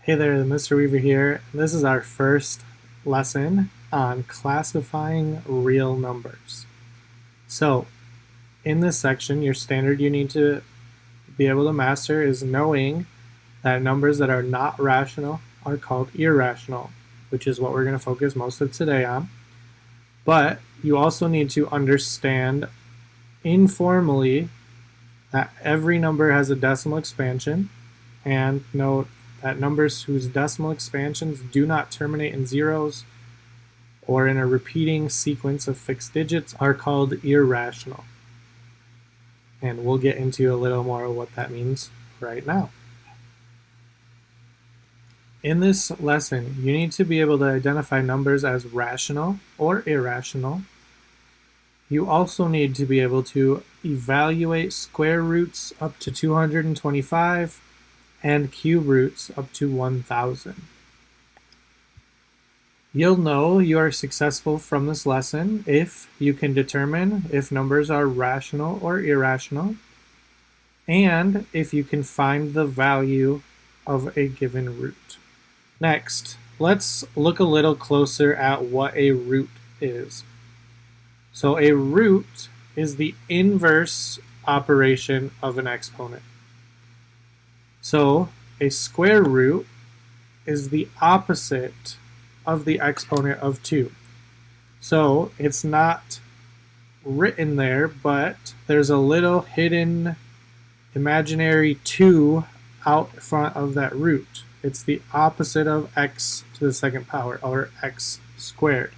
Hey there, Mr. Weaver here. This is our first lesson on classifying real numbers. So, in this section, your standard you need to be able to master is knowing that numbers that are not rational are called irrational, which is what we're going to focus most of today on. But you also need to understand informally that every number has a decimal expansion, and note that numbers whose decimal expansions do not terminate in zeros or in a repeating sequence of fixed digits are called irrational. And we'll get into a little more of what that means right now. In this lesson, you need to be able to identify numbers as rational or irrational. You also need to be able to evaluate square roots up to 225 and cube roots up to 1000. You'll know you are successful from this lesson if you can determine if numbers are rational or irrational, and if you can find the value of a given root. Next, let's look a little closer at what a root is. So a root is the inverse operation of an exponent. So a square root is the opposite of the exponent of 2. So it's not written there, but there's a little hidden imaginary 2 out front of that root. It's the opposite of x to the second power, or x squared.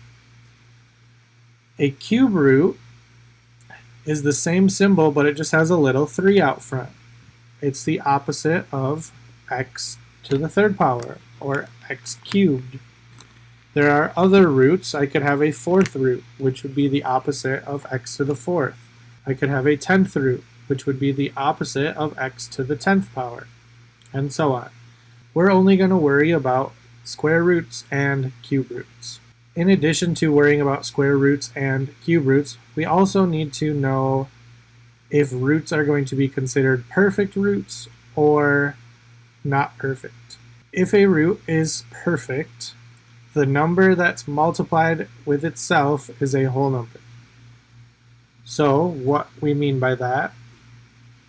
A cube root is the same symbol, but it just has a little 3 out front. It's the opposite of x to the third power, or x cubed. There are other roots. I could have a 4th root, which would be the opposite of x to the 4th. I could have a 10th root, which would be the opposite of x to the 10th power, and so on. We're only going to worry about square roots and cube roots. In addition to worrying about square roots and cube roots, we also need to know if roots are going to be considered perfect roots or not perfect. If a root is perfect, the number that's multiplied with itself is a whole number. So what we mean by that,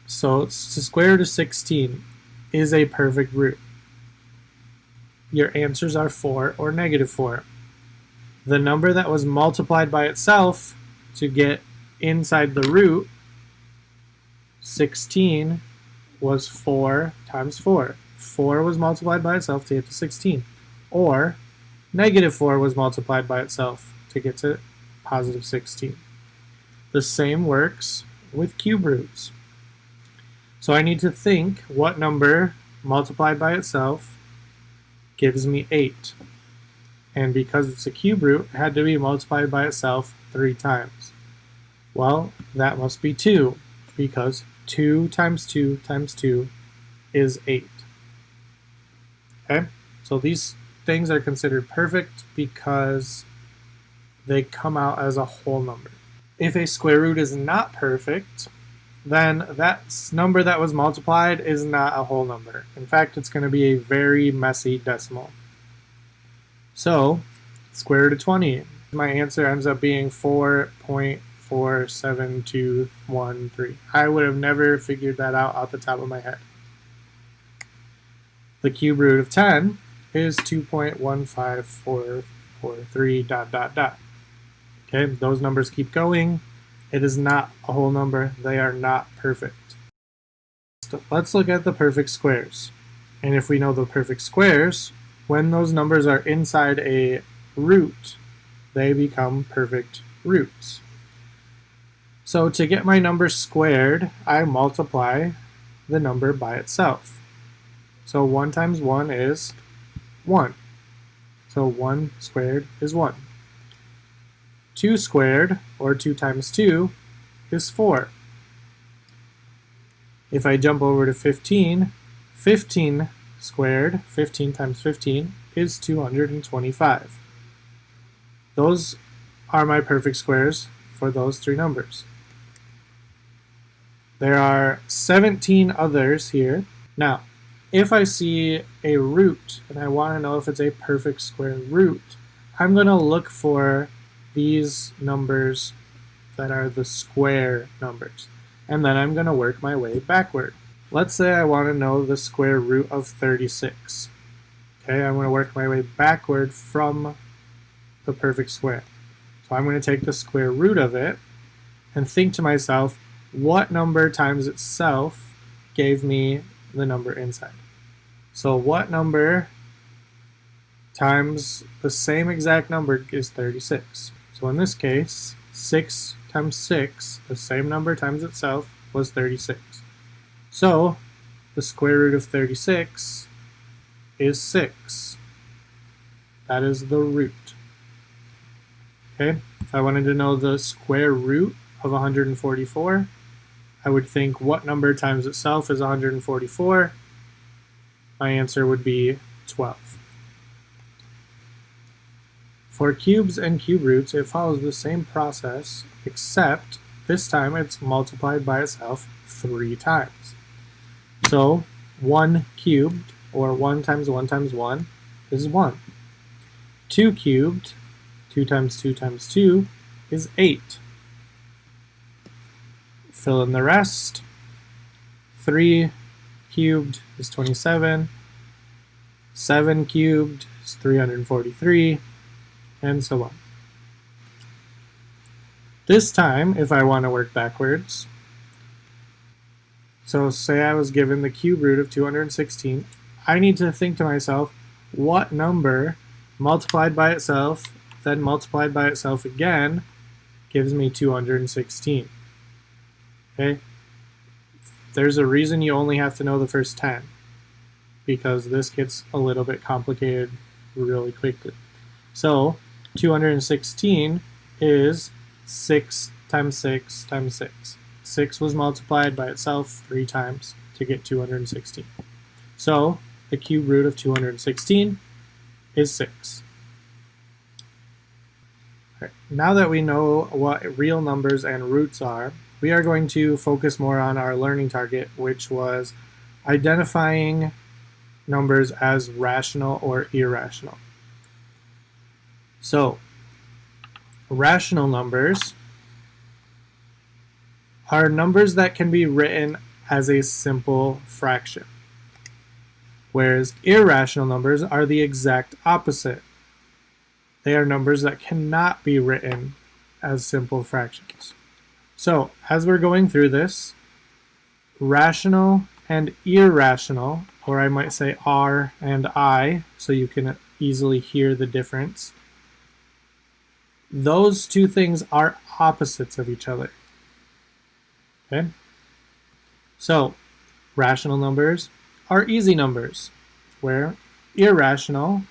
so the square root of 16 is a perfect root. Your answers are 4 or negative 4. The number that was multiplied by itself to get inside the root, 16, was 4 times 4. 4 was multiplied by itself to get to 16. Or negative 4 was multiplied by itself to get to positive 16. The same works with cube roots. So I need to think what number multiplied by itself gives me 8. And because it's a cube root, it had to be multiplied by itself 3 times. Well, that must be 2, because 2 times 2 times 2 is 8. Okay? So these things are considered perfect because they come out as a whole number. If a square root is not perfect, then that number that was multiplied is not a whole number. In fact, it's going to be a very messy decimal. So, square root of 20. My answer ends up being 4.47213. I would have never figured that out the top of my head. The cube root of 10 is 2.15443 ... Okay, those numbers keep going. It is not a whole number. They are not perfect. So let's look at the perfect squares. And if we know the perfect squares, when those numbers are inside a root, they become perfect roots. So to get my number squared, I multiply the number by itself. So 1 times 1 is 1. So 1 squared is 1. 2 squared, or 2 times 2, is 4. If I jump over to 15, 15 squared, 15 times 15, is 225. Those are my perfect squares for those 3 numbers. There are 17 others here. Now, If I see a root and I want to know if it's a perfect square root, I'm going to look for these numbers that are the square numbers. And then I'm going to work my way backward. Let's say I want to know the square root of 36. Okay, I'm going to work my way backward from the perfect square. So I'm going to take the square root of it and think to myself, what number times itself gave me the number inside? So what number times the same exact number is 36? So in this case, 6 times 6, the same number times itself, was 36. So the square root of 36 is 6. That is the root. Okay, if I wanted to know the square root of 144, I would think what number times itself is 144? My answer would be 12. For cubes and cube roots, it follows the same process, except this time it's multiplied by itself 3 times. So 1 cubed, or 1 times 1 times 1, is 1. 2 cubed, 2 times 2 times 2, is 8. Fill in the rest. 3 cubed is 27. 7 cubed is 343, and so on. This time, if I want to work backwards, so say I was given the cube root of 216, I need to think to myself, what number multiplied by itself, then multiplied by itself again, gives me 216. Okay? There's a reason you only have to know the first 10, because this gets a little bit complicated really quickly. So 216 is 6 times 6 times 6. 6 was multiplied by itself 3 times to get 216. So the cube root of 216 is 6. Right. Now that we know what real numbers and roots are, we are going to focus more on our learning target, which was identifying numbers as rational or irrational. So, rational numbers are numbers that can be written as a simple fraction, whereas irrational numbers are the exact opposite. They are numbers that cannot be written as simple fractions. So, as we're going through this, rational and irrational, or I might say R and I, so you can easily hear the difference, those two things are opposites of each other. Okay? So, rational numbers are easy numbers, where irrational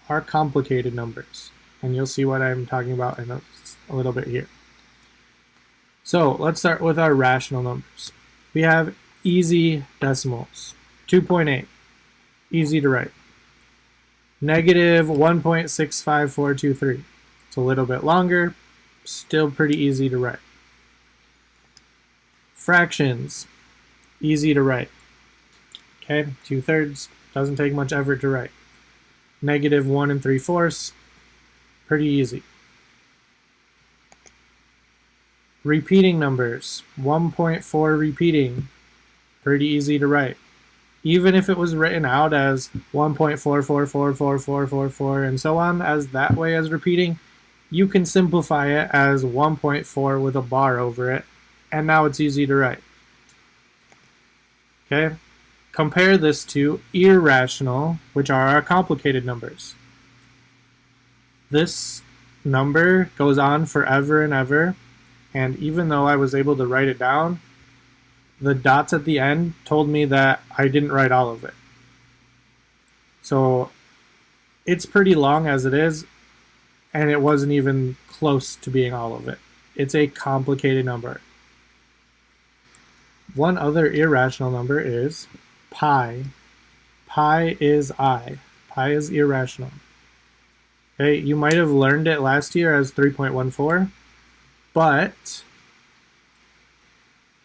are complicated numbers. And you'll see what I'm talking about in a little bit here. So, let's start with our rational numbers. We have easy decimals. 2.8, easy to write. Negative 1.65423. It's a little bit longer, still pretty easy to write. Fractions, easy to write. Okay, 2/3, doesn't take much effort to write. Negative 1 3/4, pretty easy. Repeating numbers, 1.4 repeating, pretty easy to write. Even if it was written out as 1.44444444 and so on, as that way as repeating, you can simplify it as 1.4 with a bar over it, and now it's easy to write. Okay? Compare this to irrational, which are our complicated numbers. This number goes on forever and ever, and even though I was able to write it down, the dots at the end told me that I didn't write all of it. So it's pretty long as it is, and it wasn't even close to being all of it. It's a complicated number. One other irrational number is pi. Pi is I. Pi is irrational. Okay, you might have learned it last year as 3.14, but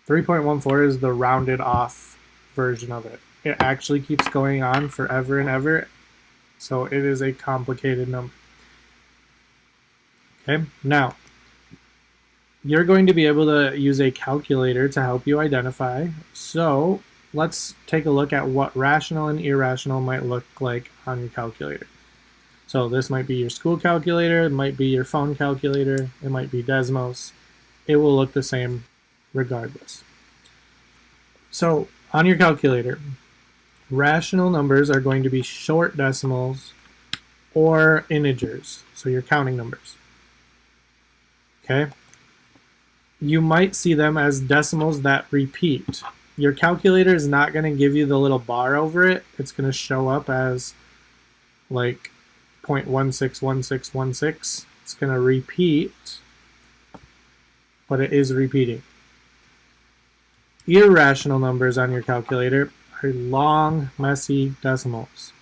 3.14 is the rounded off version of it. it actually keeps going on forever and ever. So it is a complicated number. Okay, now you're going to be able to use a calculator to help you identify. So let's take a look at what rational and irrational might look like on your calculator. So this might be your school calculator, it might be your phone calculator, it might be Desmos. It will look the same regardless. So on your calculator, rational numbers are going to be short decimals or integers, so your counting numbers. Okay? You might see them as decimals that repeat. Your calculator is not going to give you the little bar over it. It's going to show up as like 0.161616. It's going to repeat, but it is repeating. Irrational numbers on your calculator are long, messy decimals.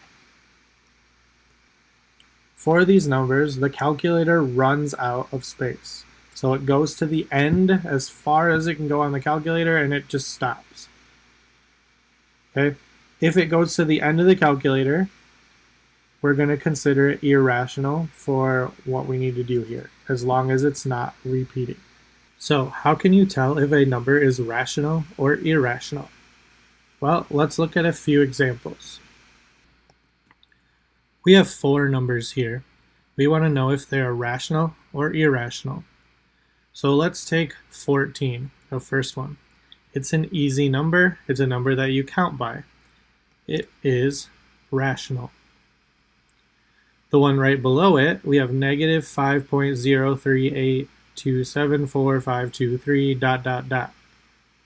For these numbers, the calculator runs out of space. So it goes to the end as far as it can go on the calculator and it just stops. Okay? If it goes to the end of the calculator, we're going to consider it irrational for what we need to do here, as long as it's not repeating. So how can you tell if a number is rational or irrational? Well, let's look at a few examples. We have 4 numbers here. We want to know if they are rational or irrational. So let's take 14, the first one. It's an easy number. It's a number that you count by. It is rational. The one right below it, we have negative 5.0382745523 ...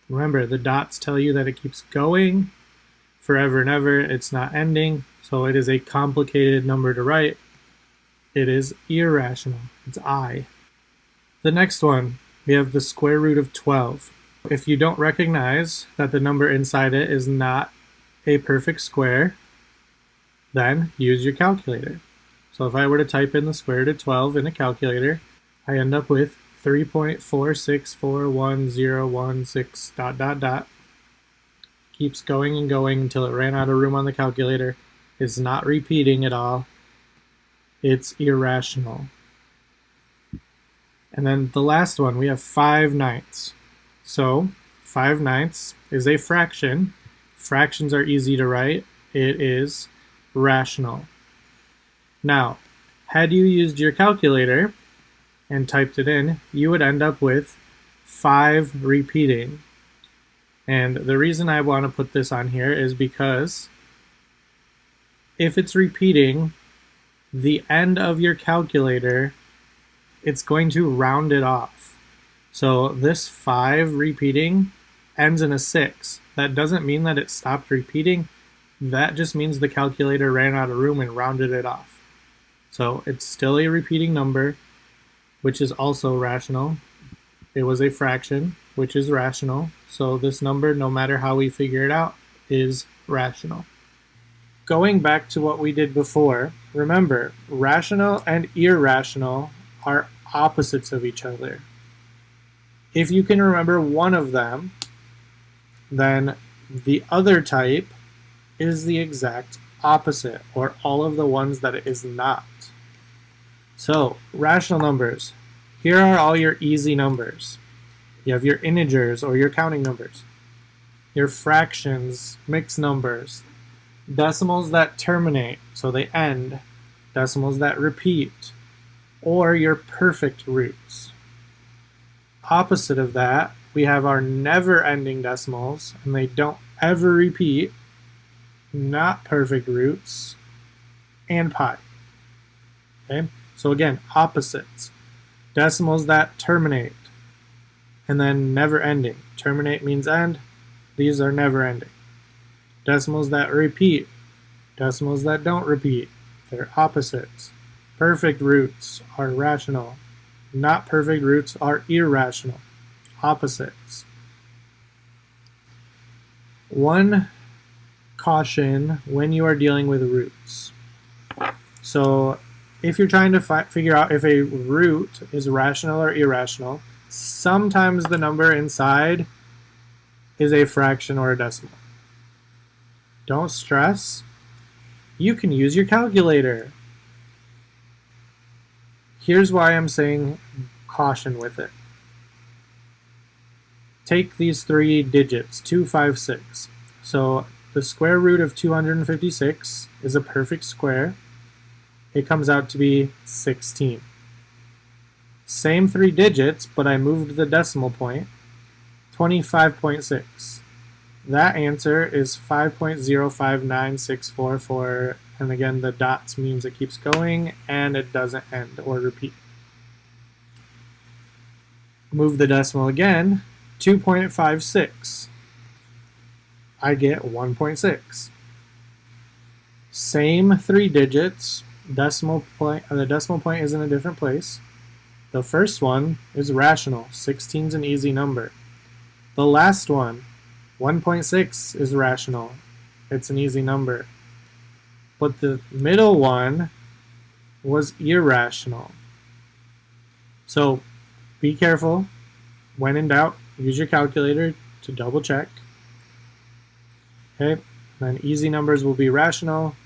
Remember, the dots tell you that it keeps going forever and ever. It's not ending, so it is a complicated number to write. It is irrational. It's I. The next one, we have the square root of 12. If you don't recognize that the number inside it is not a perfect square, then use your calculator. So if I were to type in the square root of 12 in a calculator, I end up with 3.464116 ... Keeps going and going until it ran out of room on the calculator. It's not repeating at all. It's irrational. And then the last one, we have 5/9. So 5/9 is a fraction. Fractions are easy to write. It is rational. Now, had you used your calculator and typed it in, you would end up with 5 repeating. And the reason I want to put this on here is because if it's repeating, the end of your calculator, it's going to round it off. So this 5 repeating ends in a 6. That doesn't mean that it stopped repeating. That just means the calculator ran out of room and rounded it off. So it's still a repeating number, which is also rational. It was a fraction, which is rational. So this number, no matter how we figure it out, is rational. Going back to what we did before, remember, rational and irrational are opposites of each other. If you can remember one of them, then the other type is the exact opposite, or all of the ones that it is not. So, rational numbers. Here are all your easy numbers. You have your integers, or your counting numbers, your fractions, mixed numbers, decimals that terminate, so they end, decimals that repeat, or your perfect roots. Opposite of that, we have our never-ending decimals, and they don't ever repeat, not perfect roots, and pi. Okay? So again, opposites. Decimals that terminate, and then never-ending. Terminate means end. These are never-ending. Decimals that repeat. Decimals that don't repeat. They're opposites. Perfect roots are rational. Not perfect roots are irrational. Opposites. One caution when you are dealing with roots. So if you're trying to figure out if a root is rational or irrational, sometimes the number inside is a fraction or a decimal. don't stress. You can use your calculator. Here's why I'm saying caution with it. Take these 3 digits, 256. So the square root of 256 is a perfect square. It comes out to be 16. Same 3 digits, but I moved the decimal point, 25.6. That answer is 5.059644, and again the dots means it keeps going and it doesn't end or repeat. Move the decimal again, 2.56. I get 1.6. Same 3 digits, decimal point, the decimal point is in a different place. The first one is rational, 16 is an easy number. The last one, 1.6, is rational. It's an easy number. But the middle one was irrational. So be careful. When in doubt, use your calculator to double check. Okay, then easy numbers will be rational.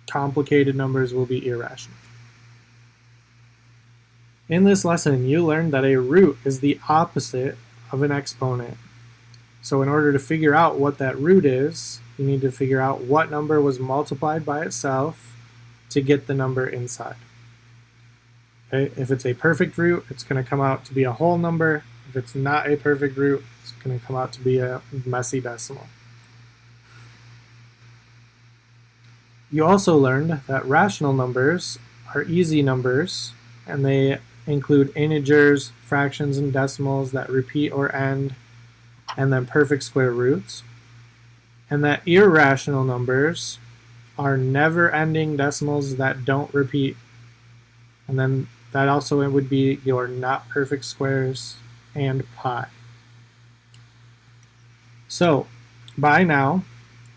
Complicated numbers will be irrational. In this lesson, you learned that a root is the opposite of an exponent. So in order to figure out what that root is, you need to figure out what number was multiplied by itself to get the number inside. Okay? If it's a perfect root, it's going to come out to be a whole number. If it's not a perfect root, it's going to come out to be a messy decimal. You also learned that rational numbers are easy numbers, and they include integers, fractions, and decimals that repeat or end, and then perfect square roots. And that irrational numbers are never-ending decimals that don't repeat. And then that also would be your not perfect squares and pi. So by now,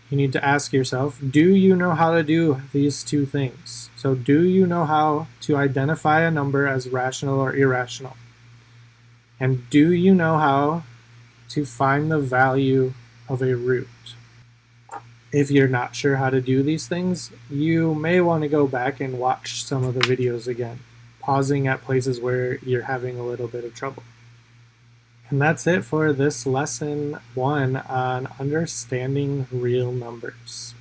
you need to ask yourself, do you know how to do these two things? So do you know how to identify a number as rational or irrational? And do you know how to find the value of a root? If you're not sure how to do these things, you may want to go back and watch some of the videos again, pausing at places where you're having a little bit of trouble. And that's it for this lesson 1 on understanding real numbers.